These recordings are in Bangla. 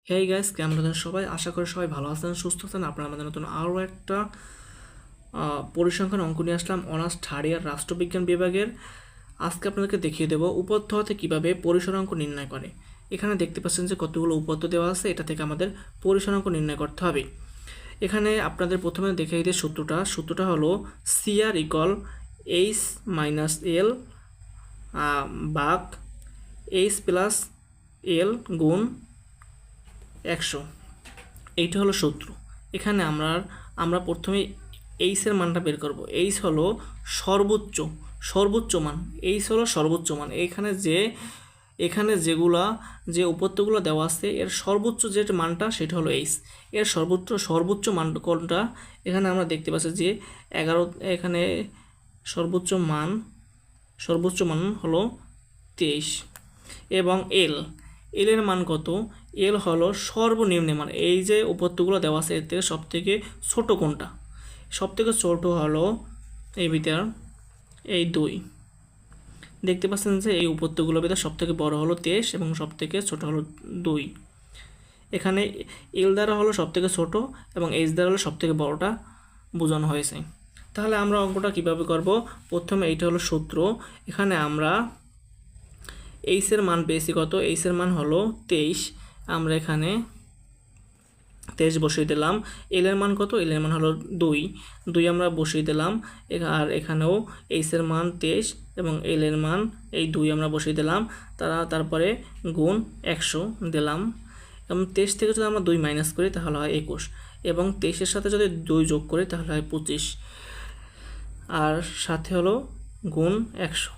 হেই গাইস, কেমন আছেন সবাই? আশা করি সবাই ভালো আছেন, সুস্থ আছেন। আপনারা আমাদের নতুন আরও একটা পরিসংখ্যান অঙ্ক নিয়ে আসলাম অনার্স থার্ড ইয়ার রাষ্ট্রবিজ্ঞান বিভাগের। আজকে আপনাদেরকে দেখিয়ে দেবো উপত্য হতে কীভাবে পরিসর অঙ্ক নির্ণয় করে। এখানে দেখতে পাচ্ছেন যে কতগুলো উপত্য দেওয়া আছে, এটা থেকে আমাদের পরিসর অঙ্ক নির্ণয় করতে হবে। এখানে আপনাদের প্রথমে দেখিয়ে দিই সূত্রটা হলো CR equal H minus L ভাগ এইচ প্লাস এল গুণ 100। এইটা হলো সূত্র। এখানে আমরা প্রথমে এইচের মানটা বের করব। এইচ হলো সর্বোচ্চ মান। এইচ হলো সর্বোচ্চ মান। এখানে যে উপত্যগুলো দেওয়া আছে এর সর্বোচ্চ যে মানটা সেটা হলো এইচ। এর সর্বোচ্চ মান কোনটা? এখানে আমরা দেখতে পাচ্ছি যে 11। এখানে সর্বোচ্চ মান হলো 23 এবং এর মান কত? এল হলো সর্বনিম্ন মান। এই যে উপত্যগুলো দেওয়া আছে এর থেকে সবথেকে ছোট কোনটা? সবথেকে ছোট হলো এই ভিতর এই 2। দেখতে পাচ্ছেন যে এই উপত্যগুলোর ভিতর সবথেকে বড় হলো 23 এবং সবথেকে ছোট হলো 2। এখানে এল দ্বারা হলো সবথেকে ছোট এবং এইচ দ্বারা হলো সবথেকে বড়টা বোঝানো হয়েছে। তাহলে আমরা অঙ্কটা কিভাবে করব? প্রথমে এইটা হলো সূত্র। এখানে আমরা এইচের মান পেয়েছি কত? এইচের মান হলো 23। আমরা এখানে 23 বসিয়ে দিলাম। এলের মান কত? এলের মান হলো 2 আমরা বসিয়ে দিলাম। আর এখানেও এইচের মান 23 এবং এলের মান এই 2 আমরা বসিয়ে দিলাম। তারপরে গুণ 100 দিলাম। এবং 23 থেকে যদি আমরা 2 মাইনাস করি তাহলে হয় 21 এবং 23-এর সাথে যদি 2 যোগ করি তাহলে হয় 25 আর সাথে হলো গুণ 100।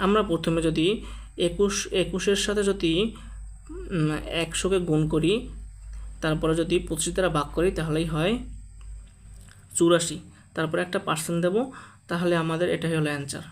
আমরা প্রথমে যদি 21-এর সাথে যদি 100কে গুণ করি, তারপরে যদি 25 দ্বারা ভাগ করি তাহলেই হয় 84। তারপরে একটা পার্সেন্ট দেব, তাহলে আমাদের এটাই হলো অ্যান্সার।